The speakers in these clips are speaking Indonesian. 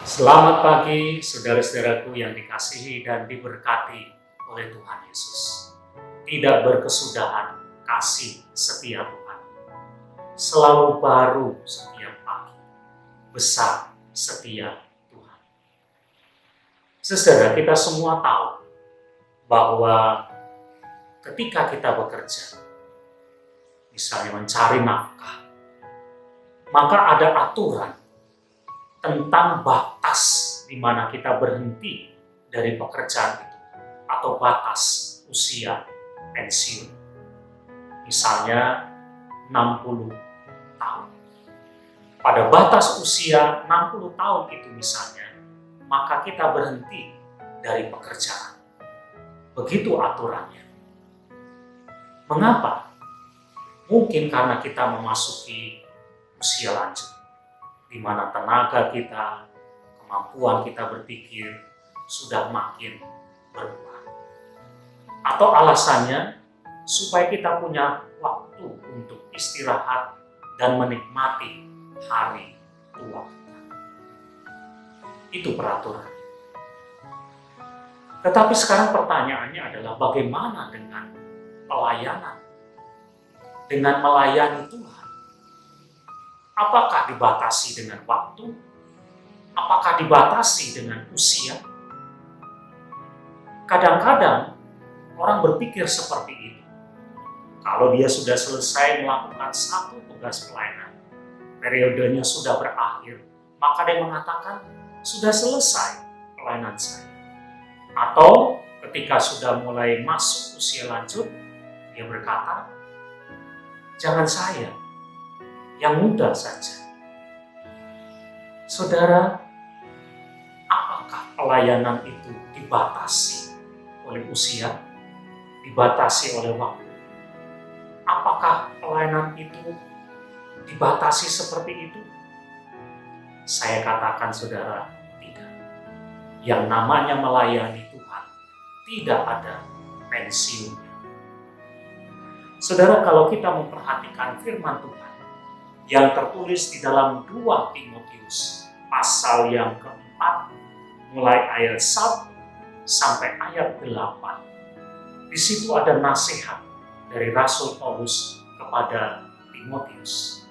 Selamat pagi, saudara-saudaraku yang dikasihi dan diberkati oleh Tuhan Yesus. Tidak berkesudahan kasih setia Tuhan. Selalu baru setiap pagi. Besar setia Tuhan. Saudara, kita semua tahu bahwa ketika kita bekerja, misalnya mencari nafkah, maka ada aturan tentang batas di mana kita berhenti dari pekerjaan itu atau batas usia pensiun. Misalnya 60 tahun. Pada batas usia 60 tahun itu misalnya, maka kita berhenti dari pekerjaan. Begitu aturannya. Mengapa? Mungkin karena kita memasuki usia lanjut, di mana tenaga kita, kemampuan kita berpikir sudah makin berkurang. Atau alasannya supaya kita punya waktu untuk istirahat dan menikmati hari tua kita. Itu peraturan. Tetapi sekarang pertanyaannya adalah bagaimana dengan pelayanan? Dengan melayani Tuhan. Apakah dibatasi dengan waktu? Apakah dibatasi dengan usia? Kadang-kadang orang berpikir seperti itu. Kalau dia sudah selesai melakukan satu tugas pelayanan, periodenya sudah berakhir, maka dia mengatakan, sudah selesai pelayanan saya. Atau ketika sudah mulai masuk usia lanjut, dia berkata, jangan saya, yang muda saja. Saudara, apakah pelayanan itu dibatasi oleh usia? Dibatasi oleh waktu? Apakah pelayanan itu dibatasi seperti itu? Saya katakan saudara, tidak. Yang namanya melayani Tuhan, tidak ada pensiunnya. Saudara, kalau kita memperhatikan firman Tuhan, yang tertulis di dalam 2 Timotius pasal yang keempat mulai ayat 1 sampai ayat 8. Di situ ada nasihat dari Rasul Paulus kepada Timotius.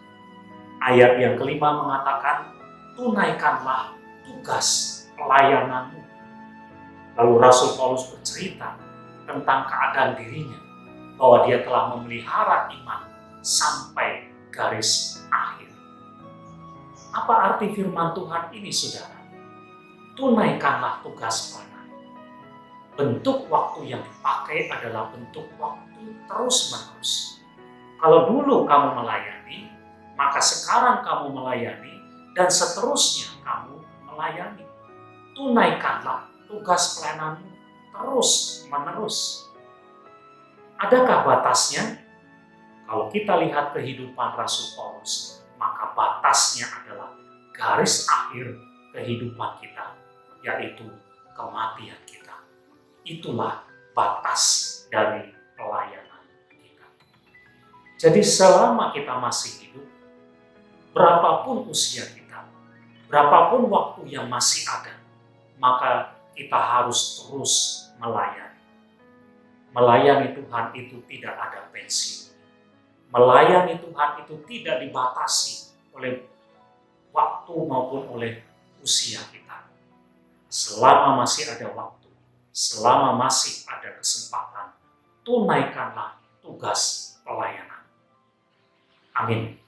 Ayat yang kelima mengatakan, tunaikanlah tugas pelayananmu. Lalu Rasul Paulus bercerita tentang keadaan dirinya, bahwa dia telah memelihara iman sampai garis akhir. Apa arti firman Tuhan ini, saudara? Tunaikanlah tugas pelayanan. Bentuk waktu yang dipakai adalah bentuk waktu terus-menerus. Kalau dulu kamu melayani, maka sekarang kamu melayani, dan seterusnya kamu melayani. Tunaikanlah tugas pelayananmu terus-menerus. Adakah batasnya? Kalau kita lihat kehidupan Rasul Paulus, maka batasnya adalah garis akhir kehidupan kita, yaitu kematian kita. Itulah batas dari pelayanan kita. Jadi selama kita masih hidup, berapapun usia kita, berapapun waktu yang masih ada, maka kita harus terus melayani. Melayani Tuhan itu tidak ada pensiun. Melayani Tuhan itu tidak dibatasi oleh waktu maupun oleh usia kita. Selama masih ada waktu, selama masih ada kesempatan, tunaikanlah tugas pelayanan. Amin.